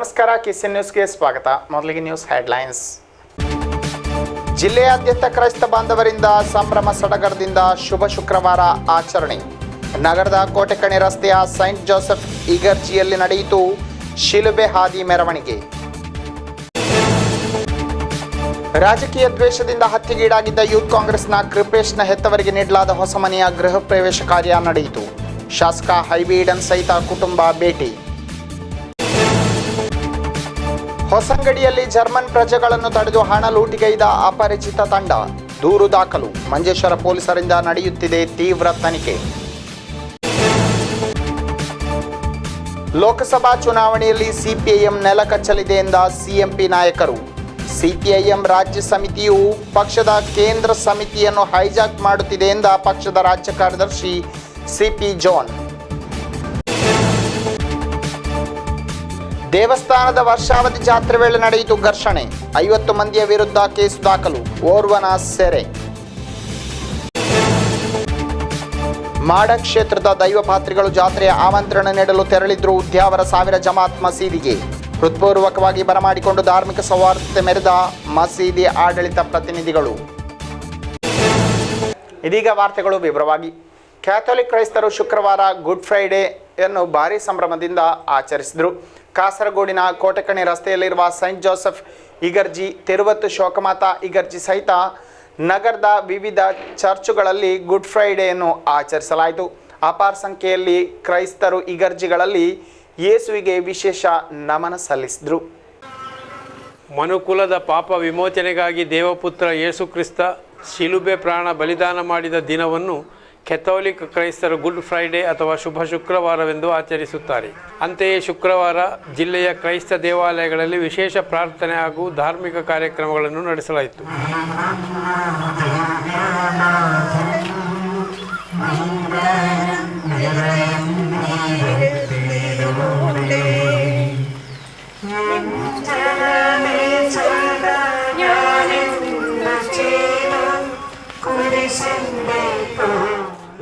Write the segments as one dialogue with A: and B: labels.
A: ನಮಸ್ಕಾರ ಕಿಸನ್ ನ್ಯೂಸ್ಗೆ ಸ್ವಾಗತ. ಮೊದಲಿಗೆ ನ್ಯೂಸ್ ಹೆಡ್ಲೈನ್ಸ್. ಜಿಲ್ಲೆಯಾದ್ಯಂತ ಕ್ರೈಸ್ತ ಬಾಂಧವರಿಂದ ಸಂಭ್ರಮ ಸಡಗರದಿಂದ ಶುಭ ಶುಕ್ರವಾರ ಆಚರಣೆ. ನಗರದ ಕೋಟೆಕಣಿ ರಸ್ತೆಯ ಸೈಂಟ್ ಜೋಸೆಫ್ ಇಗರ್ಜಿಯಲ್ಲಿ ನಡೆಯಿತು ಶಿಲುಬೆ ಹಾದಿ ಮೆರವಣಿಗೆ. ರಾಜಕೀಯ ದ್ವೇಷದಿಂದ ಹತ್ಯೆಗೀಡಾಗಿದ್ದ ಯೂತ್ ಕಾಂಗ್ರೆಸ್ನ ಕೃಪೇಶ್ನ ಹೆತ್ತವರಿಗೆ ನೀಡಲಾದ ಹೊಸ ಮನೆಯ ಗೃಹ ಪ್ರವೇಶ ಕಾರ್ಯ ನಡೆಯಿತು. ಶಾಸಕ ಹೈಬಿ ಈಡನ್ ಸಹಿತ ಕುಟುಂಬ ಭೇಟಿ. ಹೊಸಂಗಡಿಯಲ್ಲಿ ಜರ್ಮನ್ ಪ್ರಜೆಗಳನ್ನು ತಡೆದು ಹಣ ಲೂಟಿಗೈದ ಅಪರಿಚಿತ ತಂಡ. ದೂರು ದಾಖಲು. ಮಂಜೇಶ್ವರ ಪೊಲೀಸರಿಂದ ನಡೆಯುತ್ತಿದೆ ತೀವ್ರ ತನಿಖೆ. ಲೋಕಸಭಾ ಚುನಾವಣೆಯಲ್ಲಿ ಸಿಪಿಐಎಂ ನೆಲಕಚ್ಚಲಿದೆ ಎಂದ ಸಿಎಂಪಿ ನಾಯಕರು. ಸಿಪಿಐಎಂ ರಾಜ್ಯ ಸಮಿತಿಯು ಪಕ್ಷದ ಕೇಂದ್ರ ಸಮಿತಿಯನ್ನು ಹೈಜಾಕ್ ಮಾಡುತ್ತಿದೆ ಎಂದ ಪಕ್ಷದ ರಾಜ್ಯ ಕಾರ್ಯದರ್ಶಿ ಸಿಪಿ ಜಾನ್. ದೇವಸ್ಥಾನದ ವರ್ಷಾವಧಿ ಜಾತ್ರೆ ವೇಳೆ ನಡೆಯಿತು ಘರ್ಷಣೆ. 50 ಮಂದಿಯ ವಿರುದ್ಧ ಕೇಸು ದಾಖಲು. ಓರ್ವನ ಸೆರೆ. ಮಾಡ ಕ್ಷೇತ್ರದ ದೈವಪಾತ್ರಿಗಳು ಜಾತ್ರೆಯ ಆಮಂತ್ರಣ ನೀಡಲು ತೆರಳಿದ್ರು ಉದ್ಯಾವರ 1000 ಜಮಾತ್ ಮಸೀದಿಗೆ. ಹೃತ್ಪೂರ್ವಕವಾಗಿ ಬರಮಾಡಿಕೊಂಡು ಧಾರ್ಮಿಕ ಸೌಹಾರ್ದತೆ ಮೆರೆದ ಮಸೀದಿ ಆಡಳಿತ ಪ್ರತಿನಿಧಿಗಳು. ಇದೀಗ ವಾರ್ತೆಗಳು ವಿವರವಾಗಿ. ಕ್ಯಾಥೋಲಿಕ್ ಕ್ರೈಸ್ತರು ಶುಕ್ರವಾರ ಗುಡ್ ಫ್ರೈಡೆಯನ್ನು ಭಾರೀ ಸಂಭ್ರಮದಿಂದ ಆಚರಿಸಿದರು. ಕಾಸರಗೋಡಿನ ಕೋಟೆಕಣಿ ರಸ್ತೆಯಲ್ಲಿರುವ ಸೈಂಟ್ ಜೋಸೆಫ್ ಇಗರ್ಜಿ, ತಿರುವತ್ತು ಶೋಕಮಾತಾ ಇಗರ್ಜಿ ಸಹಿತ ನಗರದ ವಿವಿಧ ಚರ್ಚುಗಳಲ್ಲಿ ಗುಡ್ ಫ್ರೈಡೆಯನ್ನು ಆಚರಿಸಲಾಯಿತು. ಅಪಾರ ಸಂಖ್ಯೆಯಲ್ಲಿ ಕ್ರೈಸ್ತರು ಇಗರ್ಜಿಗಳಲ್ಲಿ ಯೇಸುವಿಗೆ ವಿಶೇಷ ನಮನ ಸಲ್ಲಿಸಿದರು.
B: ಮನುಕುಲದ ಪಾಪ ವಿಮೋಚನೆಗಾಗಿ ದೇವಪುತ್ರ ಯೇಸು ಕ್ರಿಸ್ತ ಶಿಲುಬೆ ಪ್ರಾಣ ಬಲಿದಾನ ಮಾಡಿದ ದಿನವನ್ನು ಕೆಥೋಲಿಕ್ ಕ್ರೈಸ್ತರು ಗುಡ್ ಫ್ರೈಡೆ ಅಥವಾ ಶುಭ ಶುಕ್ರವಾರವೆಂದು ಆಚರಿಸುತ್ತಾರೆ. ಅಂತೆಯೇ ಶುಕ್ರವಾರ ಜಿಲ್ಲೆಯ ಕ್ರೈಸ್ತ ದೇವಾಲಯಗಳಲ್ಲಿ ವಿಶೇಷ ಪ್ರಾರ್ಥನೆ ಹಾಗೂ ಧಾರ್ಮಿಕ ಕಾರ್ಯಕ್ರಮಗಳನ್ನು ನಡೆಸಲಾಯಿತು.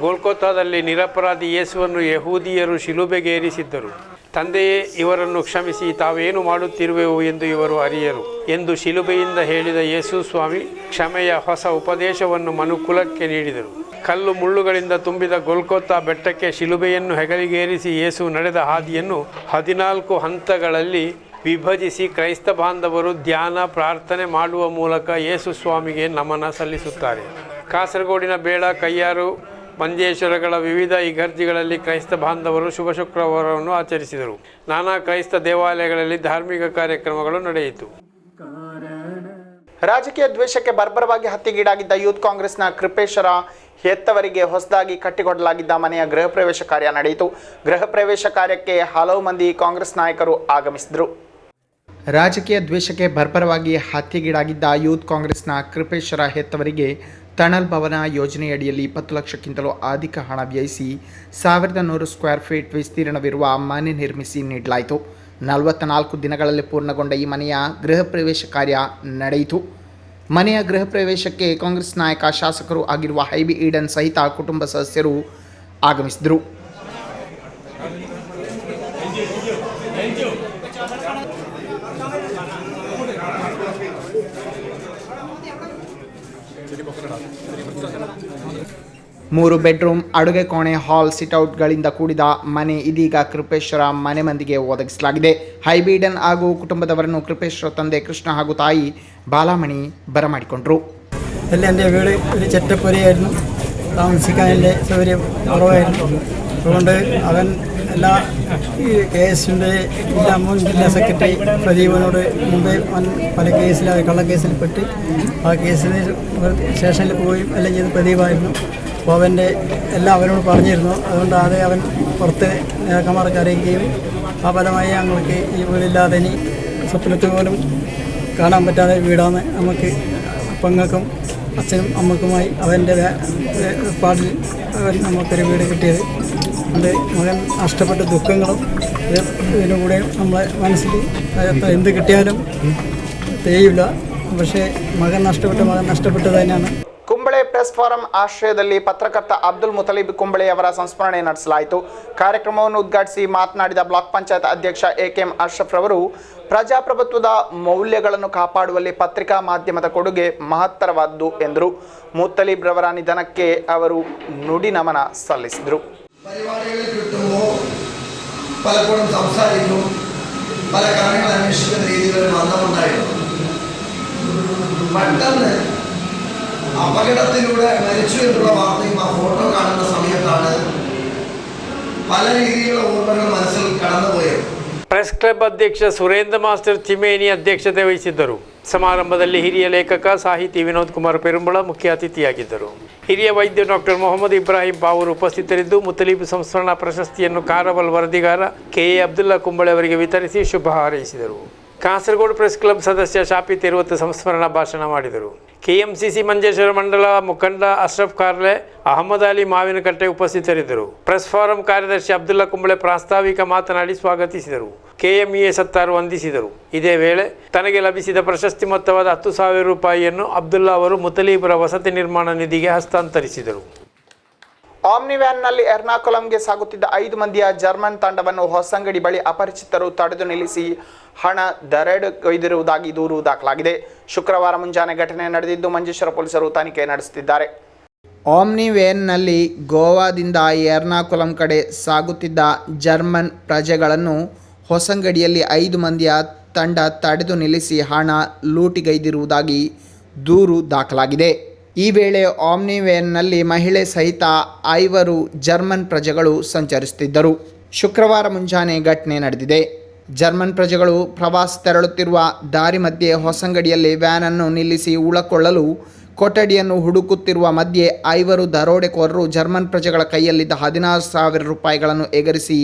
B: ಗೋಲ್ಕೊತ್ತಾದಲ್ಲಿ ನಿರಪರಾಧಿ ಯೇಸುವನ್ನು ಯಹೂದಿಯರು ಶಿಲುಬೆಗೇರಿಸಿದ್ದರು. ತಂದೆಯೇ, ಇವರನ್ನು ಕ್ಷಮಿಸಿ, ತಾವೇನು ಮಾಡುತ್ತಿರುವೆವು ಎಂದು ಇವರು ಅರಿಯರು ಎಂದು ಶಿಲುಬೆಯಿಂದ ಹೇಳಿದ ಯೇಸು ಸ್ವಾಮಿ ಕ್ಷಮೆಯ ಹೊಸ ಉಪದೇಶವನ್ನು ಮನುಕುಲಕ್ಕೆ ನೀಡಿದರು. ಕಲ್ಲು ಮುಳ್ಳುಗಳಿಂದ ತುಂಬಿದ ಗೋಲ್ಕೊತ್ತಾ ಬೆಟ್ಟಕ್ಕೆ ಶಿಲುಬೆಯನ್ನು ಹೆಗಲಿಗೇರಿಸಿ ಯೇಸು ನಡೆದ ಹಾದಿಯನ್ನು 14 ಹಂತಗಳಲ್ಲಿ ವಿಭಜಿಸಿ ಕ್ರೈಸ್ತ ಬಾಂಧವರು ಧ್ಯಾನ ಪ್ರಾರ್ಥನೆ ಮಾಡುವ ಮೂಲಕ ಯೇಸು ಸ್ವಾಮಿಗೆ ನಮನ ಸಲ್ಲಿಸುತ್ತಾರೆ. ಕಾಸರಗೋಡಿನ ಬೇಡ, ಕಯ್ಯಾರು, ಮಂಜೇಶ್ವರಗಳ ವಿವಿಧ ಇಗರ್ಜಿಗಳಲ್ಲಿ ಕ್ರೈಸ್ತ ಬಾಂಧವರು ಶುಭ ಶುಕ್ರವಾರವನ್ನು ಆಚರಿಸಿದರು. ನಾನಾ ಕ್ರೈಸ್ತ ದೇವಾಲಯಗಳಲ್ಲಿ ಧಾರ್ಮಿಕ ಕಾರ್ಯಕ್ರಮಗಳು ನಡೆಯಿತು.
A: ರಾಜಕೀಯ ದ್ವೇಷಕ್ಕೆ ಬರ್ಬರವಾಗಿ ಹತ್ಯೆಗೀಡಾಗಿದ್ದ ಯೂತ್ ಕಾಂಗ್ರೆಸ್ನ ಕೃಪೇಶರ ಹೆತ್ತವರಿಗೆ ಹೊಸದಾಗಿ ಕಟ್ಟಿಕೊಡಲಾಗಿದ್ದ ಮನೆಯ ಗೃಹ ಪ್ರವೇಶ ಕಾರ್ಯ ನಡೆಯಿತು. ಗೃಹ ಪ್ರವೇಶ ಕಾರ್ಯಕ್ಕೆ ಹಲವು ಮಂದಿ ಕಾಂಗ್ರೆಸ್ ನಾಯಕರು ಆಗಮಿಸಿದರು. ರಾಜಕೀಯ ದ್ವೇಷಕ್ಕೆ ಬರ್ಬರವಾಗಿ ಹತ್ಯೆಗೀಡಾಗಿದ್ದ ಯೂತ್ ಕಾಂಗ್ರೆಸ್ನ ಕೃಪೇಶರ ಹೆತ್ತವರಿಗೆ ತಣಲ್ ಭವನ ಯೋಜನೆಯಡಿಯಲ್ಲಿ 20 ಲಕ್ಷಕ್ಕಿಂತಲೂ ಅಧಿಕ ಹಣ ವ್ಯಯಿಸಿ 1100 ಸ್ಕ್ವೇರ್ ಫೀಟ್ ವಿಸ್ತೀರ್ಣವಿರುವ ಮನೆ ನಿರ್ಮಿಸಿ ನೀಡಲಾಯಿತು. 44 ದಿನಗಳಲ್ಲಿ ಪೂರ್ಣಗೊಂಡ ಈ ಮನೆಯ ಗೃಹ ಪ್ರವೇಶ ಕಾರ್ಯ ನಡೆಯಿತು. ಮನೆಯ ಗೃಹ ಪ್ರವೇಶಕ್ಕೆ ಕಾಂಗ್ರೆಸ್ ನಾಯಕ, ಶಾಸಕರು ಆಗಿರುವ ಹೈಬಿ ಈಡನ್ ಸಹಿತ ಕುಟುಂಬ ಸದಸ್ಯರು ಆಗಮಿಸಿದರು. ಮೂರು ಬೆಡ್ರೂಮ್, ಅಡುಗೆ ಕೋಣೆ, ಹಾಲ್, ಸಿಟ್ಔಟ್ಗಳಿಂದ ಕೂಡಿದ ಮನೆ ಇದೀಗ ಕೃಪೇಶ್ವರ ಮನೆ ಮಂದಿಗೆ ಒದಗಿಸಲಾಗಿದೆ. ഹൈബീഡൻ ಹಾಗೂ കുടുംബದವರನ್ನು കൃപേശ്വര ತಂದೆ കൃഷ്ണ ಹಾಗೂ ತಾಯಿ ബാലാമണി ബരമാടിക്കൊണ്ടു.
C: എല്ലാം എൻ്റെ വീട് ഒരു ചെറ്റപ്പുരയായിരുന്നു. താമസിക്കാൻ എൻ്റെ സൗകര്യം കുറവായിരുന്നു. അതുകൊണ്ട് അവൻ എല്ലാ ഈ കേസിൻ്റെ ജില്ലാ മുൻ ജില്ലാ സെക്രട്ടറി പ്രദീപനോട് മുമ്പേ പല കേസിൽ കള്ളക്കേസിൽപ്പെട്ട് ആ കേസിന് സ്റ്റേഷനിൽ പോയി എല്ലാം ചെയ്ത് പ്രദീപായിരുന്നു. അപ്പോൾ അവൻ്റെ എല്ലാം അവനോട് പറഞ്ഞിരുന്നു. അതുകൊണ്ട് അത് അവൻ പുറത്ത് നേതാക്കന്മാർക്ക് അറിയിക്കുകയും ആ ഫലമായി ഞങ്ങൾക്ക് ഈ വീടില്ലാതെ ഇനി സ്വപ്നത്തിൽ പോലും കാണാൻ പറ്റാതെ വീടാണ് നമുക്ക് പെങ്ങൾക്കും അച്ഛനും അമ്മക്കുമായി അവൻ്റെ പാടിൽ അവൻ നമുക്കൊരു വീട് കിട്ടിയത്. അത് മകൻ നഷ്ടപ്പെട്ട ദുഃഖങ്ങളും ഇതിനും കൂടെ നമ്മളെ മനസ്സിൽ എന്ത് കിട്ടിയാലും തേയില്ല. പക്ഷേ മകൻ നഷ്ടപ്പെട്ടത് തന്നെയാണ്.
A: കുമ്പളെ ಪ್ರೆಸ್ ಫಾರಂ ಆಶ್ರಯದಲ್ಲಿ ಪತ್ರಕರ್ತ ಅಬ್ದುಲ್ ಮುತಲೀಬ್ ಕುಂಬಳೆ ಅವರ ಸಂಸ್ಮರಣೆ ನಡೆಸಲಾಯಿತು. ಕಾರ್ಯಕ್ರಮವನ್ನು ಉದ್ಘಾಟಿಸಿ ಮಾತನಾಡಿದ ಬ್ಲಾಕ್ ಪಂಚಾಯತ್ ಅಧ್ಯಕ್ಷ ಎಕೆಎಂ ಅಶ್ರಫ್ ರವರು ಪ್ರಜಾಪ್ರಭುತ್ವದ ಮೌಲ್ಯಗಳನ್ನು ಕಾಪಾಡುವಲ್ಲಿ ಪತ್ರಿಕಾ ಮಾಧ್ಯಮದ ಕೊಡುಗೆ ಮಹತ್ತರವಾದ್ದು ಎಂದರು. ಮುತಲೀಬ್ ರವರ ನಿಧನಕ್ಕೆ ಅವರು ನುಡಿ ನಮನ ಸಲ್ಲಿಸಿದರು.
D: പലപ്പോഴും സംസാരിക്കും, പല കാര്യങ്ങൾ അന്വേഷിക്കുന്ന രീതികളിൽ ബന്ധമുണ്ടായിരുന്നു. പെട്ടെന്ന് അപകടത്തിലൂടെ മരിച്ചു എന്നുള്ള വാർത്തയും ആ ഫോട്ടോ കാണുന്ന സമയത്താണ് പല രീതിയിലുള്ള ഓർമ്മകൾ മനസ്സിൽ കടന്നുപോയത്.
B: ಪ್ರೆಸ್ ಕ್ಲಬ್ ಅಧ್ಯಕ್ಷ ಸುರೇಂದ್ರ ಮಾಸ್ಟರ್ ಚಿಮೇನಿ ಅಧ್ಯಕ್ಷತೆ ವಹಿಸಿದ್ದರು. ಸಮಾರಂಭದಲ್ಲಿ ಹಿರಿಯ ಲೇಖಕ ಸಾಹಿತಿ ವಿನೋದ್ ಕುಮಾರ್ ಪೆರುಂಬಳ ಮುಖ್ಯ ಅತಿಥಿಯಾಗಿದ್ದರು. ಹಿರಿಯ ವೈದ್ಯ ಡಾಕ್ಟರ್ ಮೊಹಮ್ಮದ್ ಇಬ್ರಾಹಿಂ ಬಾವೂರು ಉಪಸ್ಥಿತರಿದ್ದು ಮುತಲೀಬ್ ಸಂಸ್ಮರಣಾ ಪ್ರಶಸ್ತಿಯನ್ನು ಕಾರವಲ್ ವರದಿಗಾರ ಕೆಎ ಅಬ್ದುಲ್ಲಾ ಕುಂಬಳೆ ಅವರಿಗೆ ವಿತರಿಸಿ ಶುಭ ಹಾರೈಸಿದರು. ಕಾಸರಗೋಡು ಪ್ರೆಸ್ ಕ್ಲಬ್ ಸದಸ್ಯ ಶಾಪಿ ತಿರುವತ್ತು ಸಂಸ್ಮರಣಾ ಭಾಷಣ ಮಾಡಿದರು. ಕೆಎಂಸಿಸಿ ಮಂಜೇಶ್ವರ ಮಂಡಲ ಮುಖಂಡ ಅಶ್ರಫ್ ಕಾರ್ಲೆ, ಅಹಮದ್ ಅಲಿ ಮಾವಿನಕಟ್ಟೆ ಉಪಸ್ಥಿತರಿದ್ದರು. ಪ್ರೆಸ್ ಫಾರಂ ಕಾರ್ಯದರ್ಶಿ ಅಬ್ದುಲ್ಲಾ ಕುಂಬಳೆ ಪ್ರಾಸ್ತಾವಿಕ ಮಾತನಾಡಿ ಸ್ವಾಗತಿಸಿದರು. ಕೆಎಂಇಎ ಸತ್ತಾರು ವಂದಿಸಿದರು. ಇದೇ ವೇಳೆ ತನಗೆ ಲಭಿಸಿದ ಪ್ರಶಸ್ತಿ ಮೊತ್ತವಾದ 10,000 ರೂಪಾಯಿಯನ್ನು ಅಬ್ದುಲ್ಲಾ ಅವರು ಮುತಲೀಬರ ವಸತಿ ನಿರ್ಮಾಣ ನಿಧಿಗೆ ಹಸ್ತಾಂತರಿಸಿದರು.
A: ಆಮ್ನಿ ವ್ಯಾನ್ನಲ್ಲಿ ಎರ್ನಾಕುಲಂಗೆ ಸಾಗುತ್ತಿದ್ದ 5 ಮಂದಿಯ ಜರ್ಮನ್ ತಂಡವನ್ನು ಹೊಸಂಗಡಿ ಬಳಿ ಅಪರಿಚಿತರು ತಡೆದು ನಿಲ್ಲಿಸಿ ಹಣ ದರೋಡೆಗೈದಿರುವುದಾಗಿ ದೂರು ದಾಖಲಾಗಿದೆ. ಶುಕ್ರವಾರ ಮುಂಜಾನೆ ಘಟನೆ ನಡೆದಿದ್ದು ಮಂಜೇಶ್ವರ ಪೊಲೀಸರು ತನಿಖೆ ನಡೆಸುತ್ತಿದ್ದಾರೆ. ಆಮ್ನಿ ವ್ಯಾನ್ನಲ್ಲಿ ಗೋವಾದಿಂದ ಎರ್ನಾಕುಲಂ ಕಡೆ ಸಾಗುತ್ತಿದ್ದ ಜರ್ಮನ್ ಪ್ರಜೆಗಳನ್ನು ಹೊಸಂಗಡಿಯಲ್ಲಿ 5 ಮಂದಿಯ ತಂಡ ತಡೆದು ನಿಲ್ಲಿಸಿ ಹಣ ಲೂಟಿಗೈದಿರುವುದಾಗಿ ದೂರು ದಾಖಲಾಗಿದೆ. ಈ ವೇಳೆ ಆಮ್ನಿ ವ್ಯಾನ್ನಲ್ಲಿ ಮಹಿಳೆ ಸಹಿತ 5 ಜರ್ಮನ್ ಪ್ರಜೆಗಳು ಸಂಚರಿಸುತ್ತಿದ್ದರು. ಶುಕ್ರವಾರ ಮುಂಜಾನೆ ಘಟನೆ ನಡೆದಿದೆ. ಜರ್ಮನ್ ಪ್ರಜೆಗಳು ಪ್ರವಾಸ ತೆರಳುತ್ತಿರುವ ದಾರಿ ಮಧ್ಯೆ ಹೊಸಂಗಡಿಯಲ್ಲಿ ವ್ಯಾನನ್ನು ನಿಲ್ಲಿಸಿ ಉಳಕೊಳ್ಳಲು ಕೊಠಡಿಯನ್ನು ಹುಡುಕುತ್ತಿರುವ ಮಧ್ಯೆ 5 ದರೋಡೆಕೋರರು ಜರ್ಮನ್ ಪ್ರಜೆಗಳ ಕೈಯಲ್ಲಿದ್ದ 16,000 ರೂಪಾಯಿಗಳನ್ನು ಎಗರಿಸಿ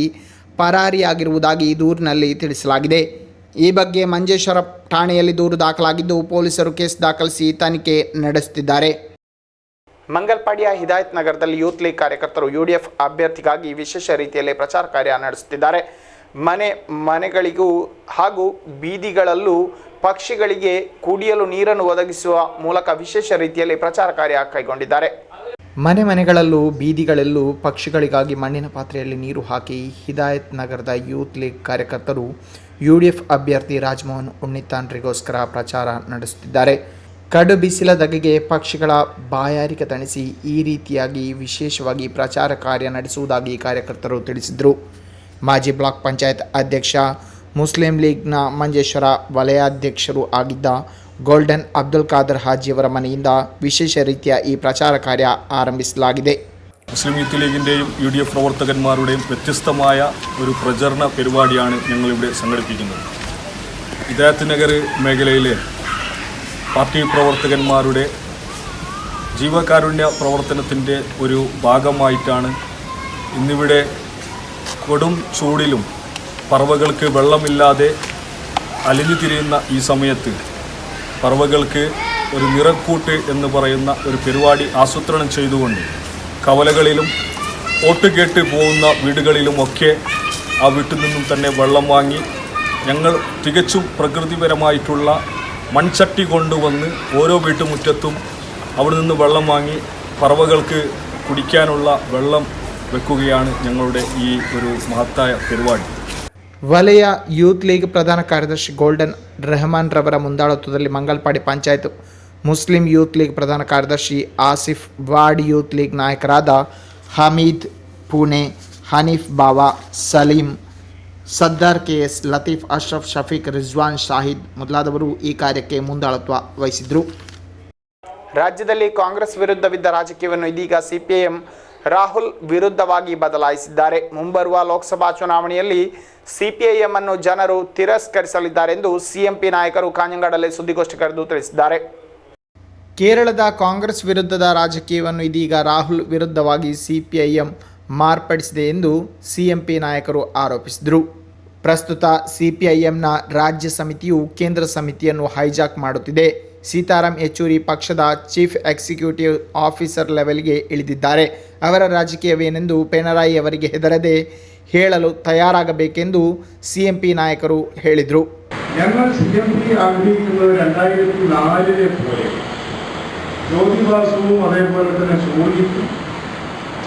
A: ಪರಾರಿಯಾಗಿರುವುದಾಗಿ ದೂರಿನಲ್ಲಿ ತಿಳಿಸಲಾಗಿದೆ. ಈ ಬಗ್ಗೆ ಮಂಜೇಶ್ವರ ಠಾಣೆಯಲ್ಲಿ ದೂರು ದಾಖಲಾಗಿದ್ದು ಪೊಲೀಸರು ಕೇಸ್ ದಾಖಲಿಸಿ ತನಿಖೆ ನಡೆಸುತ್ತಿದ್ದಾರೆ. ಮಂಗಲ್ಪಾಡಿಯ ಹಿದಾಯತ್ ನಗರದಲ್ಲಿ ಯೂತ್ ಲೀಗ್ ಕಾರ್ಯಕರ್ತರು UDF ಅಭ್ಯರ್ಥಿಗಾಗಿ ವಿಶೇಷ ರೀತಿಯಲ್ಲಿ ಪ್ರಚಾರ ಕಾರ್ಯ ನಡೆಸುತ್ತಿದ್ದಾರೆ. ಮನೆಗಳಿಗೂ ಹಾಗೂ ಬೀದಿಗಳಲ್ಲೂ ಪಕ್ಷಿಗಳಿಗೆ ಕುಡಿಯಲು ನೀರನ್ನು ಒದಗಿಸುವ ಮೂಲಕ ವಿಶೇಷ ರೀತಿಯಲ್ಲಿ ಪ್ರಚಾರ ಕಾರ್ಯ ಕೈಗೊಂಡಿದ್ದಾರೆ. ಮನೆಗಳಲ್ಲೂ ಬೀದಿಗಳಲ್ಲೂ ಪಕ್ಷಿಗಳಿಗಾಗಿ ಮಣ್ಣಿನ ಪಾತ್ರೆಯಲ್ಲಿ ನೀರು ಹಾಕಿ ಹಿದಾಯತ್ ನಗರದ ಯೂತ್ ಲೀಗ್ ಕಾರ್ಯಕರ್ತರು UDF ಅಭ್ಯರ್ಥಿ ರಾಜಮೋಹನ್ ಉಣ್ಣಿತಾನ್ರಿಗೋಸ್ಕರ ಪ್ರಚಾರ ನಡೆಸುತ್ತಿದ್ದಾರೆ. ಕಡು ಬಿಸಿಲ ಧಗೆಗೆ ಪಕ್ಷಿಗಳ ಬಾಯಾರಿಕೆ ತಣಿಸಿ ಈ ರೀತಿಯಾಗಿ ವಿಶೇಷವಾಗಿ ಪ್ರಚಾರ ಕಾರ್ಯ ನಡೆಸುವುದಾಗಿ ಕಾರ್ಯಕರ್ತರು ತಿಳಿಸಿದರು. ಮಾಜಿ ಬ್ಲಾಕ್ ಪಂಚಾಯತ್ ಅಧ್ಯಕ್ಷ, ಮುಸ್ಲಿಂ ಲೀಗ್ನ ಮಂಜೇಶ್ವರ ವಲಯಾಧ್ಯಕ್ಷರು ಆಗಿದ್ದ ಗೋಲ್ಡನ್ ಅಬ್ದುಲ್ ಖಾದರ್ ಹಾಜಿಯವರ ಮನೆಯಿಂದ ವಿಶೇಷ ರೀತಿಯ ಈ ಪ್ರಚಾರ ಕಾರ್ಯ ആരംഭിಸಲಾಗಿದೆ.
E: മുസ്ലിം യൂത്ത് ലീഗിൻ്റെയും UDF പ്രവർത്തകന്മാരുടെയും വ്യത്യസ്തമായ ഒരു പ്രചരണ പരിപാടിയാണ് ഞങ്ങളിവിടെ സംഘടിപ്പിക്കുന്നത്. ഹിദായത്ത് നഗർ മേഖലയിലെ പാർട്ടി പ്രവർത്തകന്മാരുടെ ജീവകാരുണ്യ പ്രവർത്തനത്തിൻ്റെ ഒരു ഭാഗമായിട്ടാണ് ഇന്നിവിടെ കൊടും ചൂടിലും പറവകൾക്ക് വെള്ളമില്ലാതെ അലിഞ്ഞു തിരിയുന്ന ഈ സമയത്ത് പറവകൾക്ക് ഒരു നിറക്കൂട്ട് എന്ന് പറയുന്ന ഒരു പരിപാടി ആസൂത്രണം ചെയ്തുകൊണ്ട് കവലകളിലും ഓട്ടുകേട്ട് പോകുന്ന വീടുകളിലുമൊക്കെ ആ വീട്ടിൽ നിന്നും തന്നെ വെള്ളം വാങ്ങി ഞങ്ങൾ തികച്ചും പ്രകൃതിപരമായിട്ടുള്ള മൺചട്ടി കൊണ്ടുവന്ന് ഓരോ വീട്ടുമുറ്റത്തും അവിടെ നിന്ന് വെള്ളം വാങ്ങി പറവകൾക്ക് കുടിക്കാനുള്ള വെള്ളം വെക്കുകയാണ് ഞങ്ങളുടെ ഈ ഒരു മഹത്തായ പരിപാടി.
A: ವಲಯ ಯೂತ್ ಲೀಗ್ ಪ್ರಧಾನ ಕಾರ್ಯದರ್ಶಿ ಗೋಲ್ಡನ್ ರೆಹಮಾನ್ ರವರ ಮುಂದಾಳತ್ವದಲ್ಲಿ Mangalpady panchayat Muslim youth league ಪ್ರಧಾನ ಕಾರ್ಯದರ್ಶಿ ಆಸಿಫ್, ವಾರ್ಡ್ ಯೂತ್ ಲೀಗ್ ನಾಯಕರಾದ ಹಮೀದ್ ಪುಣೆ, ಹನೀಫ್ ಬಾವಾ, ಸಲೀಂ, ಸದ್ದಾರ್ KS, ಲತೀಫ್, ಅಶ್ರಫ್, ಶಫೀಕ್, ರಿಜ್ವಾನ್, ಶಾಹಿದ್ ಮೊದಲಾದವರು ಈ ಕಾರ್ಯಕ್ಕೆ ಮುಂದಾಳತ್ವ ವಹಿಸಿದರು. ರಾಜ್ಯದಲ್ಲಿ ಕಾಂಗ್ರೆಸ್ ವಿರುದ್ಧವಿದ್ದ ರಾಜಕೀಯವನ್ನು ಇದೀಗ CPIM ರಾಹುಲ್ ವಿರುದ್ಧವಾಗಿ ಬದಲಾಯಿಸಿದ್ದಾರೆ. ಮುಂಬರುವ ಲೋಕಸಭಾ ಚುನಾವಣೆಯಲ್ಲಿ CPIM ಅನ್ನು ಜನರು ತಿರಸ್ಕರಿಸಲಿದ್ದಾರೆ ಎಂದು CMP ನಾಯಕರು ಕಾಂಜಂಗಾಡಲ್ಲಿ ಸುದ್ದಿಗೋಷ್ಠಿ ಕರೆದು ತಿಳಿಸಿದ್ದಾರೆ. ಕೇರಳದ ಕಾಂಗ್ರೆಸ್ ವಿರುದ್ಧದ ರಾಜಕೀಯವನ್ನು ಇದೀಗ ರಾಹುಲ್ ವಿರುದ್ಧವಾಗಿ CPIM ಮಾರ್ಪಡಿಸಿದೆ ಎಂದು CMP ನಾಯಕರು ಆರೋಪಿಸಿದರು. ಪ್ರಸ್ತುತ CPIMನ ರಾಜ್ಯ ಸಮಿತಿಯು ಕೇಂದ್ರ ಸಮಿತಿಯನ್ನು ಹೈಜಾಕ್ ಮಾಡುತ್ತಿದೆ. ಸೀತಾರಾಮ್ ಯೆಚೂರಿ ಪಕ್ಷದ ಚೀಫ್ ಎಕ್ಸಿಕ್ಯೂಟಿವ್ ಆಫೀಸರ್ ಲೆವೆಲ್ಗೆ ಇಳಿದಿದ್ದಾರೆ. ಅವರ ರಾಜಕೀಯವೇನೆಂದು ಪಿಣರಾಯಿ ಅವರಿಗೆ ಹೆದರದೆ ಹೇಳಲು ತಯಾರಾಗಬೇಕೆಂದು CMP ನಾಯಕರು ಹೇಳಿದರು.
F: ഞങ്ങൾ CMP ആഗ്രഹിക്കുന്നത് 2004 പോലെ ജ്യോതിബാസുവും അതേപോലെ തന്നെ ഷോജിത്തും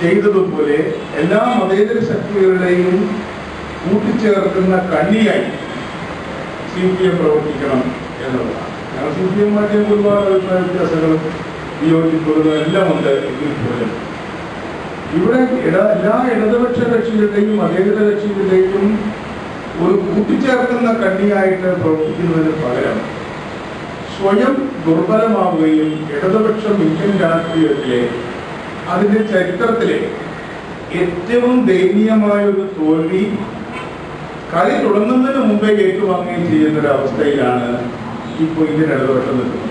F: ചെയ്തതുപോലെ എല്ലാ മതേതര ശക്തികളുടെയും കൂട്ടിച്ചേർക്കുന്ന കണ്ണിയായി CPM പ്രവർത്തിക്കണം എന്നുള്ളതാണ്. ഞങ്ങൾ CPM-മായിട്ട് ഒരുപാട് അഭിപ്രായ വ്യത്യാസങ്ങളും വിയോജിപ്പുകളും എല്ലാം ഉണ്ട്. എങ്കിൽ പോലും ഇവിടെ എല്ലാ ഇടതുപക്ഷ കക്ഷികളുടെയും മതേതര കക്ഷികളുടെയും ഒരു കൂട്ടിച്ചേർക്കുന്ന കണ്ണിയായിട്ട് പ്രവർത്തിക്കുന്നതിന് പകരം സ്വയം ദുർബലമാവുകയും ഇടതുപക്ഷം ഇന്ത്യൻ രാഷ്ട്രീയത്തിലെ അതിൻ്റെ ചരിത്രത്തിലെ ഏറ്റവും ദയനീയമായൊരു തോൽവി കളി തുടങ്ങുന്നതിന് മുമ്പേ ഏറ്റുവാങ്ങുകയും ചെയ്യുന്നൊരവസ്ഥയിലാണ് ഇപ്പോൾ ഇന്ത്യൻ ഇടതുപക്ഷം നിൽക്കുന്നത്.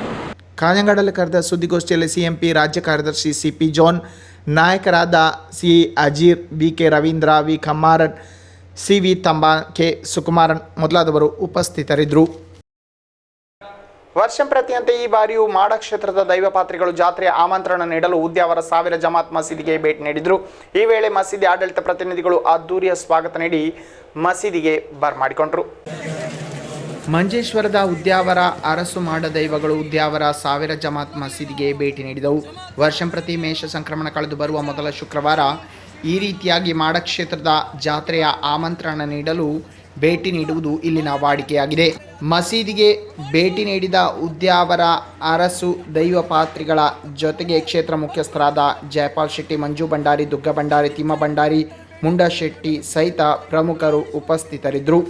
A: ಕಾഞ്ഞಂಗಾಡಲ್ಲಿ ಕರೆದ ಸುದ್ದಿಗೋಷ್ಠಿಯಲ್ಲಿ CMP ರಾಜ್ಯ ಕಾರ್ಯದರ್ಶಿ CP ಜಾನ್, ನಾಯಕರಾದ C Ajeer, BK Ravindra, V Kammaran, CV Thamba, K Sukumaran ಮೊದಲಾದವರು ಉಪಸ್ಥಿತರಿದ್ದರು. ವರ್ಷಂ ಪ್ರತಿಯಂತೆ ಈ ಬಾರಿಯೂ ಮಾಡ ಕ್ಷೇತ್ರದ ದೈವಪಾತ್ರಿಗಳು ಜಾತ್ರೆಯ ಆಮಂತ್ರಣ ನೀಡಲು ಉದ್ಯಾವರ ಸಾವಿರ ಜಮಾತ್ ಮಸೀದಿಗೆ ಭೇಟಿ ನೀಡಿದರು. ಈ ವೇಳೆ ಮಸೀದಿ ಆಡಳಿತ ಪ್ರತಿನಿಧಿಗಳು ಅದ್ದೂರಿಯ ಸ್ವಾಗತ ನೀಡಿ ಮಸೀದಿಗೆ ಬರಮಾಡಿಕೊಂಡರು. ಮಂಜೇಶ್ವರದ ಉದ್ಯಾವರ ಅರಸು ಮಾಡ ದೈವಗಳು ಉದ್ಯಾವರ ಸಾವಿರ ಜಮಾತ್ ಮಸೀದಿಗೆ ಭೇಟಿ ನೀಡಿದವು. ವರ್ಷಂಪ್ರತಿ ಮೇಷ ಸಂಕ್ರಮಣ ಕಳೆದು ಬರುವ ಮೊದಲ ಶುಕ್ರವಾರ ಈ ರೀತಿಯಾಗಿ ಮಾಡ ಕ್ಷೇತ್ರದ ಜಾತ್ರೆಯ ಆಮಂತ್ರಣ ನೀಡಲು ಭೇಟಿ ನೀಡುವುದು ಇಲ್ಲಿನ ವಾಡಿಕೆಯಾಗಿದೆ. ಮಸೀದಿಗೆ ಭೇಟಿ ನೀಡಿದ ಉದ್ಯಾವರ ಅರಸು ದೈವಪಾತ್ರಿಗಳ ಜೊತೆಗೆ ಕ್ಷೇತ್ರ ಮುಖ್ಯಸ್ಥರಾದ ಜಯಪಾಲ್ ಶೆಟ್ಟಿ, ಮಂಜು ಭಂಡಾರಿ, ದುಗ್ಗ ಭಂಡಾರಿ, ತಿಮ್ಮ ಭಂಡಾರಿ, ಮುಂಡ ಶೆಟ್ಟಿ ಸಹಿತ ಪ್ರಮುಖರು ಉಪಸ್ಥಿತರಿದ್ದರು.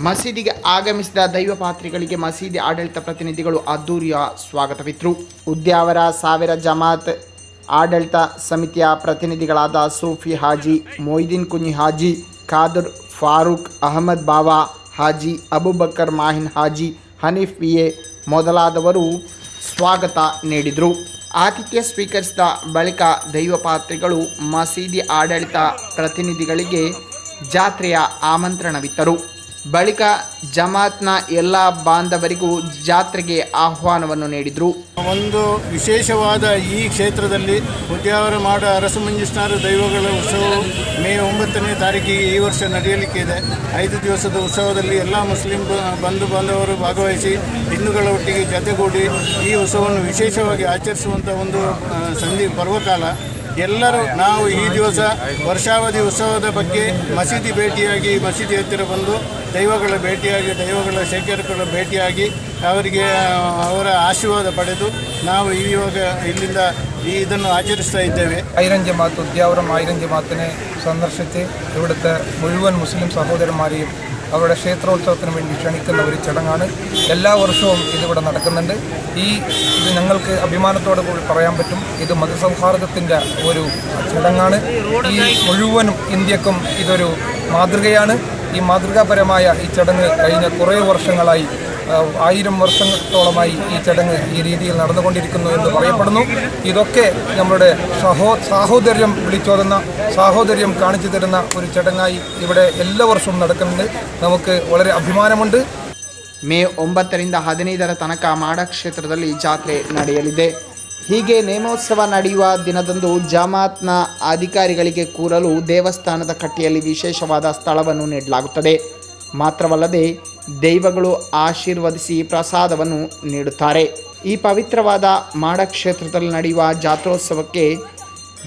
A: ಮಸೀದಿಗೆ ಆಗಮಿಸಿದ ದೈವಪಾತ್ರಿಗಳಿಗೆ ಮಸೀದಿ ಆಡಳಿತ ಪ್ರತಿನಿಧಿಗಳು ಅದ್ದೂರಿಯ ಸ್ವಾಗತವಿತ್ತು. ಉದ್ಯಾವರ ಸಾವಿರ ಜಮಾತ್ ಆಡಳಿತ ಸಮಿತಿಯ ಪ್ರತಿನಿಧಿಗಳಾದ ಸೂಫಿ ಹಾಜಿ, ಮೊಯ್ದೀನ್ ಕುഞ്ഞി ಹಾಜಿ, ಖಾದರ್ ಫಾರೂಕ್, ಅಹಮದ್ ಬಾವಾ ಹಾಜಿ, ಅಬುಬಕರ್ ಮಾಹಿನ್ ಹಾಜಿ, ಹನೀಫ್ PA ಮೊದಲಾದವರು ಸ್ವಾಗತ ನೀಡಿದರು. ಆತಿಥ್ಯ ಸ್ವೀಕರಿಸಿದ ಬಳಿಕ ದೈವಪಾತ್ರಿಗಳು ಮಸೀದಿ ಆಡಳಿತ ಪ್ರತಿನಿಧಿಗಳಿಗೆ ಜಾತ್ರೆಯ ಆಮಂತ್ರಣವಿತ್ತರು. ಬಳಿಕ ಜಮಾತ್ನ ಎಲ್ಲ ಬಾಂಧವರಿಗೂ ಜಾತ್ರೆಗೆ ಆಹ್ವಾನವನ್ನು ನೀಡಿದರು.
G: ಒಂದು ವಿಶೇಷವಾದ ಈ ಕ್ಷೇತ್ರದಲ್ಲಿ ಉದ್ಯಾವರ ಮಾಡ ಅರಸು ಮಂಜೇಶ್ವರ ದೈವಗಳ ಉತ್ಸವವು ಮೇ 9ನೇ ತಾರೀಕಿಗೆ ಈ ವರ್ಷ ನಡೆಯಲಿಕ್ಕೆ ಇದೆ. 5 ದಿವಸದ ಉತ್ಸವದಲ್ಲಿ ಎಲ್ಲ ಮುಸ್ಲಿಂ ಬಂಧು ಬಾಂಧವರು ಭಾಗವಹಿಸಿ ಹಿಂದೂಗಳ ಒಟ್ಟಿಗೆ ಜೊತೆಗೂಡಿ ಈ ಉತ್ಸವವನ್ನು ವಿಶೇಷವಾಗಿ ಆಚರಿಸುವಂಥ ಒಂದು ಪರ್ವಕಾಲ. ಎಲ್ಲರೂ ನಾವು ಈ ದಿವಸ ವರ್ಷಾವಧಿ ಉತ್ಸವದ ಬಗ್ಗೆ ಮಸೀದಿ ಭೇಟಿಯಾಗಿ ಮಸೀದಿ ಹತ್ತಿರ ಬಂದು ದೈವಗಳ ಭೇಟಿಯಾಗಿ ದೈವಗಳ ಶೇಖರಗಳ ಭೇಟಿಯಾಗಿ ಅವರಿಗೆ ಅವರ ಆಶೀರ್ವಾದ പಡೆದು ನಾವು ಇವಾಗ ഇಲ್ಲಿಂದ ಇದನ್ನು ആചരിಸ್ತಾ ഇದ್ದೇವೆ.
H: ആയിരം ജമാഅത്ത് ഉദ്യാവരം ആയിരം ജമാഅത്തിനെ സന്ദർശിച്ച് ഇവിടുത്തെ മുഴുവൻ മുസ്ലിം സഹോദരന്മാരെയും അവരുടെ ക്ഷേത്രോത്സവത്തിന് വേണ്ടി ക്ഷണിക്കുന്ന ഒരു ചടങ്ങാണ്. എല്ലാ വർഷവും ഇതിവിടെ നടക്കുന്നുണ്ട്. ഇത് ഞങ്ങൾക്ക് അഭിമാനത്തോടെ കൂടി പറയാൻ പറ്റും. ഇത് മതസൗഹാർദ്ദത്തിൻ്റെ ഒരു ചടങ്ങാണ്. ഈ മുഴുവനും ഇന്ത്യക്കും ഇതൊരു മാതൃകയാണ്. ഈ മാതൃകാപരമായ ഈ ചടങ്ങ് കഴിഞ്ഞ കുറേ വർഷങ്ങളായി 1000 വർഷത്തോളമായി ഈ ചടങ്ങ് ഈ രീതിയിൽ നടന്നുകൊണ്ടിരിക്കുന്നു എന്ന് പറയപ്പെടുന്നു. ഇതൊക്കെ നമ്മുടെ സാഹോദര്യം വിളിച്ചോതുന്ന സാഹോദര്യം കാണിച്ചു തരുന്ന ഒരു ചടങ്ങായി ഇവിടെ എല്ലാ വർഷവും നടക്കുന്നുണ്ട്. നമുക്ക് വളരെ അഭിമാനമുണ്ട്.
A: ಮೇ 9ರಿಂದ 15ರ ತನಕ ಮಾಡ ಕ್ಷೇತ್ರದಲ್ಲಿ ಜಾತ್ರೆ ನಡೆಯಲಿದೆ. ಹೀಗೆ ನೇಮೋತ್ಸವ ನಡೆಯುವ ದಿನದಂದು ಜಮಾತ್ನ ಅಧಿಕಾರಿಗಳಿಗೆ ಕೂರಲು ದೇವಸ್ಥಾನದ ಕಟ್ಟೆಯಲ್ಲಿ ವಿಶೇಷವಾದ ಸ್ಥಳವನ್ನು ನೀಡಲಾಗುತ್ತದೆ. ಮಾತ್ರವಲ್ಲದೆ ದೈವಗಳು ಆಶೀರ್ವದಿಸಿ ಪ್ರಸಾದವನ್ನು ನೀಡುತ್ತಾರೆ. ಈ ಪವಿತ್ರವಾದ ಮಾಡ ಕ್ಷೇತ್ರದಲ್ಲಿ ನಡೆಯುವ ಜಾತ್ರೋತ್ಸವಕ್ಕೆ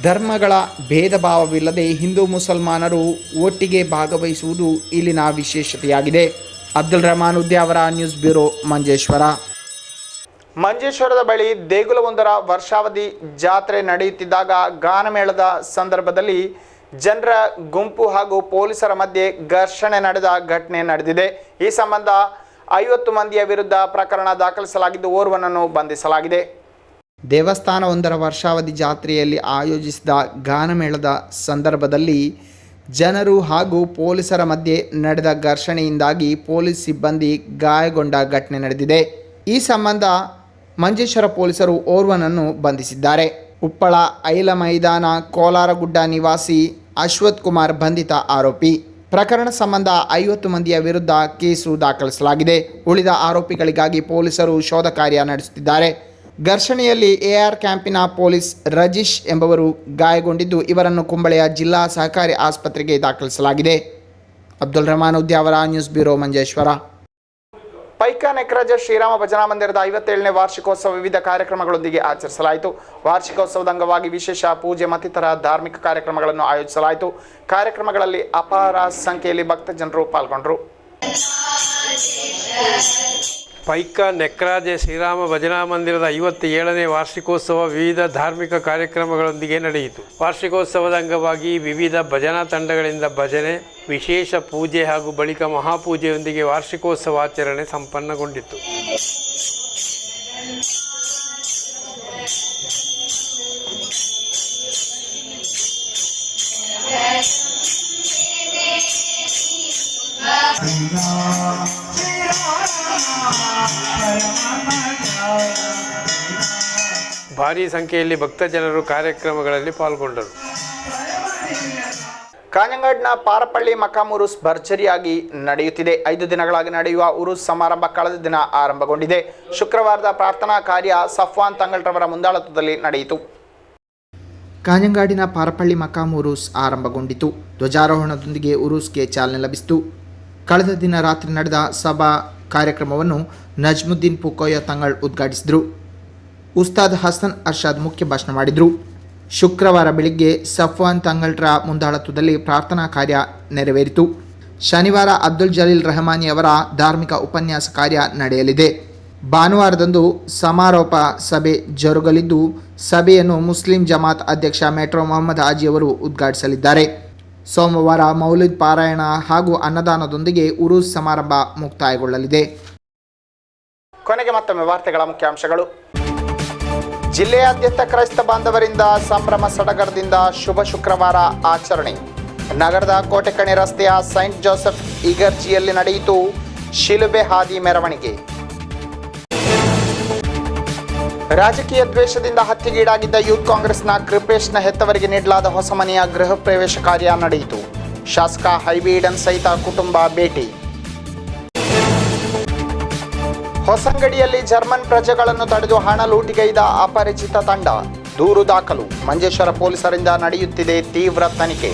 A: ಧರ್ಮಗಳ ಭೇದ ಭಾವವಿಲ್ಲದೆ ಹಿಂದೂ ಮುಸಲ್ಮಾನರು ಒಟ್ಟಿಗೆ ಭಾಗವಹಿಸುವುದು ಇಲ್ಲಿನ ವಿಶೇಷತೆಯಾಗಿದೆ. Abdul Rahman, Udyavara, news bureau, Manjeshwar. ಮಂಜೇಶ್ವರದ ಬಳಿ ದೇಗುಲವೊಂದರ ವರ್ಷಾವಧಿ ಜಾತ್ರೆ ನಡೆಯುತ್ತಿದ್ದಾಗ ಗಾನಮೇಳದ ಸಂದರ್ಭದಲ್ಲಿ ಜನರ ಗುಂಪು ಹಾಗೂ ಪೊಲೀಸರ ಮಧ್ಯೆ ಘರ್ಷಣೆ ನಡೆದ ಘಟನೆ ನಡೆದಿದೆ. ಈ ಸಂಬಂಧ 50 ಮಂದಿಯ ವಿರುದ್ಧ ಪ್ರಕರಣ ದಾಖಲಿಸಲಾಗಿದ್ದು ಓರ್ವನನ್ನು ಬಂಧಿಸಲಾಗಿದೆ. ದೇವಸ್ಥಾನವೊಂದರ ವರ್ಷಾವಧಿ ಜಾತ್ರೆಯಲ್ಲಿ ಆಯೋಜಿಸಿದ ಗಾನಮೇಳದ ಸಂದರ್ಭದಲ್ಲಿ ಜನರು ಹಾಗೂ ಪೊಲೀಸರ ಮಧ್ಯೆ ನಡೆದ ಘರ್ಷಣೆಯಿಂದಾಗಿ ಪೊಲೀಸ್ ಸಿಬ್ಬಂದಿ ಗಾಯಗೊಂಡ ಘಟನೆ ನಡೆದಿದೆ. ಈ ಸಂಬಂಧ ಮಂಜೇಶ್ವರ ಪೊಲೀಸರು ಓರ್ವನನ್ನು ಬಂಧಿಸಿದ್ದಾರೆ. ಉಪ್ಪಳ ಐಲ ಮೈದಾನ ಕೋಲಾರಗುಡ್ಡ ನಿವಾಸಿ ಅಶ್ವಥ್ ಕುಮಾರ್ ಬಂಧಿತ ಆರೋಪಿ. ಪ್ರಕರಣ ಸಂಬಂಧ 50 ಮಂದಿಯ ವಿರುದ್ಧ ಕೇಸು ದಾಖಲಿಸಲಾಗಿದೆ. ಉಳಿದ ಆರೋಪಿಗಳಿಗಾಗಿ ಪೊಲೀಸರು ಶೋಧ ಕಾರ್ಯ ನಡೆಸುತ್ತಿದ್ದಾರೆ. ಘರ್ಷಣೆಯಲ್ಲಿ AR ಕ್ಯಾಂಪಿನ ಪೊಲೀಸ್ ರಜೀಶ್ ಎಂಬವರು ಗಾಯಗೊಂಡಿದ್ದು ಇವರನ್ನು ಕುಂಬಳೆಯ ಜಿಲ್ಲಾ ಸಹಕಾರಿ ಆಸ್ಪತ್ರೆಗೆ ದಾಖಲಿಸಲಾಗಿದೆ. Abdul Rahman, Udyavara, news bureau, Manjeshwar. ಪೈಕಾ ನೆಕ್ರಾಜ ಶ್ರೀರಾಮ ಭಜನಾ ಮಂದಿರದ 57ನೇ ವಾರ್ಷಿಕೋತ್ಸವ ವಿವಿಧ ಕಾರ್ಯಕ್ರಮಗಳೊಂದಿಗೆ ಆಚರಿಸಲಾಯಿತು. ವಾರ್ಷಿಕೋತ್ಸವದ ಅಂಗವಾಗಿ ವಿಶೇಷ ಪೂಜೆ ಮತ್ತಿತರ ಧಾರ್ಮಿಕ ಕಾರ್ಯಕ್ರಮಗಳನ್ನು ಆಯೋಜಿಸಲಾಯಿತು. ಕಾರ್ಯಕ್ರಮಗಳಲ್ಲಿ ಅಪಾರ ಸಂಖ್ಯೆಯಲ್ಲಿ ಭಕ್ತಜನರು ಪಾಲ್ಗೊಂಡರು.
B: ಪೈಕಾ ನೆಕ್ರಾಜೆ ಶ್ರೀರಾಮ ಭಜನಾ ಮಂದಿರದ 57ನೇ ವಾರ್ಷಿಕೋತ್ಸವ ವಿವಿಧ ಧಾರ್ಮಿಕ ಕಾರ್ಯಕ್ರಮಗಳೊಂದಿಗೆ ನಡೆಯಿತು. ವಾರ್ಷಿಕೋತ್ಸವದ ಅಂಗವಾಗಿ ವಿವಿಧ ಭಜನಾ ತಂಡಗಳಿಂದ ಭಜನೆ, ವಿಶೇಷ ಪೂಜೆ ಹಾಗೂ ಬಳಿಕ ಮಹಾಪೂಜೆಯೊಂದಿಗೆ ವಾರ್ಷಿಕೋತ್ಸವ ಆಚರಣೆ ಸಂಪನ್ನಗೊಂಡಿತು. ಭಾರೀ ಸಂಖ್ಯೆಯಲ್ಲಿ ಭಕ್ತಜನರು ಕಾರ್ಯಕ್ರಮಗಳಲ್ಲಿ ಪಾಲ್ಗೊಂಡರು.
A: ಕಾಂಜಂಗಾಡ್ನ ಪಾರಪಳ್ಳಿ ಮಕಾಂ ಉರುಸ್ ಭರ್ಜರಿಯಾಗಿ ನಡೆಯುತ್ತಿದೆ. 5 ದಿನಗಳಾಗಿ ನಡೆಯುವ ಉರುಸ್ ಸಮಾರಂಭ ಕಳೆದ ದಿನ ಆರಂಭಗೊಂಡಿದೆ. ಶುಕ್ರವಾರದ ಪ್ರಾರ್ಥನಾ ಕಾರ್ಯ ಸಫ್ವಾನ್ ತಂಗಳ್ರವರ ಮುಂದಾಳತ್ವದಲ್ಲಿ ನಡೆಯಿತು.
I: ಕಾಂಜಂಗಾಡಿನ ಪಾರಪಳ್ಳಿ ಮಕಾಂ ಉರುಸ್ ಆರಂಭಗೊಂಡಿತು. ಧ್ವಜಾರೋಹಣದೊಂದಿಗೆ ಉರುಸ್ಗೆ ಚಾಲನೆ ಲಭಿಸಿತು. ಕಳೆದ ದಿನ ರಾತ್ರಿ ನಡೆದ ಸಭಾ ಕಾರ್ಯಕ್ರಮವನ್ನು ನಜ್ಮುದ್ದೀನ್ ಪುಕೋಯ ತಂಗಳ್ ಉದ್ಘಾಟಿಸಿದರು. ಉಸ್ತಾದ್ ಹಸನ್ ಅರ್ಷಾದ್ ಮುಖ್ಯ ಭಾಷಣ ಮಾಡಿದರು. ಶುಕ್ರವಾರ ಬೆಳಿಗ್ಗೆ ಸಫ್ವಾನ್ ತಂಗಳ್ರ ಮುಂದಾಳತ್ವದಲ್ಲಿ ಪ್ರಾರ್ಥನಾ ಕಾರ್ಯ ನೆರವೇರಿತು. ಶನಿವಾರ ಅಬ್ದುಲ್ ಜಲೀಲ್ ರೆಹಮಾನಿ ಅವರ ಧಾರ್ಮಿಕ ಉಪನ್ಯಾಸ ಕಾರ್ಯ ನಡೆಯಲಿದೆ. ಭಾನುವಾರದಂದು ಸಮಾರೋಪ ಸಭೆ ಜರುಗಲಿದ್ದು, ಸಭೆಯನ್ನು ಮುಸ್ಲಿಂ ಜಮಾತ್ ಅಧ್ಯಕ್ಷ ಮೆಟ್ರೋ ಮೊಹಮ್ಮದ್ ಹಾಜಿ ಅವರು ಉದ್ಘಾಟಿಸಲಿದ್ದಾರೆ. ಸೋಮವಾರ ಮೌಲಿದ್ ಪಾರಾಯಣ ಹಾಗೂ ಅನ್ನದಾನದೊಂದಿಗೆ ಉರುಸ್ ಸಮಾರಂಭ ಮುಕ್ತಾಯಗೊಳ್ಳಲಿದೆ.
A: ಕೊನೆಗೆ ಮತ್ತೊಮ್ಮೆ ವಾರ್ತೆಗಳ ಮುಖ್ಯಾಂಶಗಳು. ಜಿಲ್ಲೆಯಾದ್ಯಂತ ಕ್ರೈಸ್ತ ಬಾಂಧವರಿಂದ ಸಂಭ್ರಮ ಸಡಗರದಿಂದ ಶುಭ ಶುಕ್ರವಾರ ಆಚರಣೆ. ನಗರದ ಕೋಟೆಕಣಿ ರಸ್ತೆಯ ಸೈಂಟ್ ಜೋಸೆಫ್ ಇಗರ್ಜಿಯಲ್ಲಿ ನಡೆಯಿತು ಶಿಲುಬೆ ಹಾದಿ ಮೆರವಣಿಗೆ. ರಾಜಕೀಯ ದ್ವೇಷದಿಂದ ಹತ್ಯೆಗೀಡಾಗಿದ್ದ ಯೂತ್ ಕಾಂಗ್ರೆಸ್ನ ಕೃಪೇಶ್ನ ಹೆತ್ತವರಿಗೆ ನೀಡಲಾದ ಹೊಸ ಮನೆಯ ಗೃಹ ಪ್ರವೇಶ ಕಾರ್ಯ ನಡೆಯಿತು. ಶಾಸಕ ಹೈಬೀಡನ್ ಸಹಿತ ಕುಟುಂಬ ಭೇಟಿ. ಹೊಸಂಗಡಿಯಲ್ಲಿ ಜರ್ಮನ್ ಪ್ರಜೆಗಳನ್ನು ತಡೆದು ಹಣ ಲೂಟಿಗೈದ ಅಪರಿಚಿತ ತಂಡ. ದೂರು ದಾಖಲು. ಮಂಜೇಶ್ವರ ಪೊಲೀಸರಿಂದ ನಡೆಯುತ್ತಿದೆ ತೀವ್ರ ತನಿಖೆ.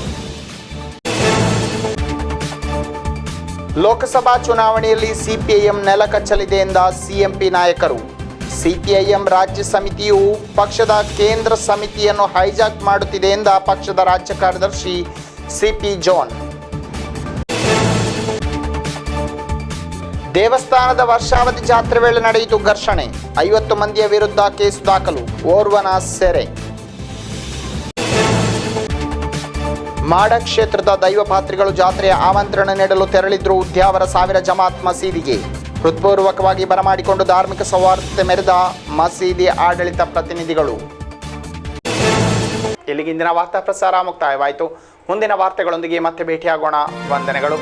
A: ಲೋಕಸಭಾ ಚುನಾವಣೆಯಲ್ಲಿ ಸಿಪಿಐಎಂ ನೆಲಕಚ್ಚಲಿದೆ ಎಂದ ಸಿಎಂಪಿ ನಾಯಕರು. ಸಿಪಿಐಎಂ ರಾಜ್ಯ ಸಮಿತಿಯು ಪಕ್ಷದ ಕೇಂದ್ರ ಸಮಿತಿಯನ್ನು ಹೈಜಾಕ್ ಮಾಡುತ್ತಿದೆ ಎಂದ ಪಕ್ಷದ ರಾಜ್ಯ ಕಾರ್ಯದರ್ಶಿ ಸಿಪಿ ಜಾನ್. ದೇವಸ್ಥಾನದ ವರ್ಷಾವಧಿ ಜಾತ್ರೆ ವೇಳೆ ನಡೆಯಿತು ಘರ್ಷಣೆ. 50 ಮಂದಿಯ ವಿರುದ್ಧ ಕೇಸು ದಾಖಲು. ಓರ್ವನ ಸೆರೆ. ಮಾಡ ಕ್ಷೇತ್ರದ ದೈವಪಾತ್ರಿಗಳು ಜಾತ್ರೆಯ ಆಮಂತ್ರಣ ನೀಡಲು ತೆರಳಿದ್ರು ಉದ್ಯಾವರ 1000 ಜಮಾತ್ ಮಸೀದಿಗೆ. ಹೃತ್ಪೂರ್ವಕವಾಗಿ ಬರಮಾಡಿಕೊಂಡು ಧಾರ್ಮಿಕ ಸೌಹಾರ್ದತೆ ಮೆರೆದ ಮಸೀದಿ ಆಡಳಿತ ಪ್ರತಿನಿಧಿಗಳು. ಇಲ್ಲಿಗಿಂದಿನ ವಾರ್ತಾ ಪ್ರಸಾರ ಮುಕ್ತಾಯವಾಯಿತು. ಮುಂದಿನ ವಾರ್ತೆಗಳೊಂದಿಗೆ ಮತ್ತೆ ಭೇಟಿಯಾಗೋಣ. ವಂದನೆಗಳು.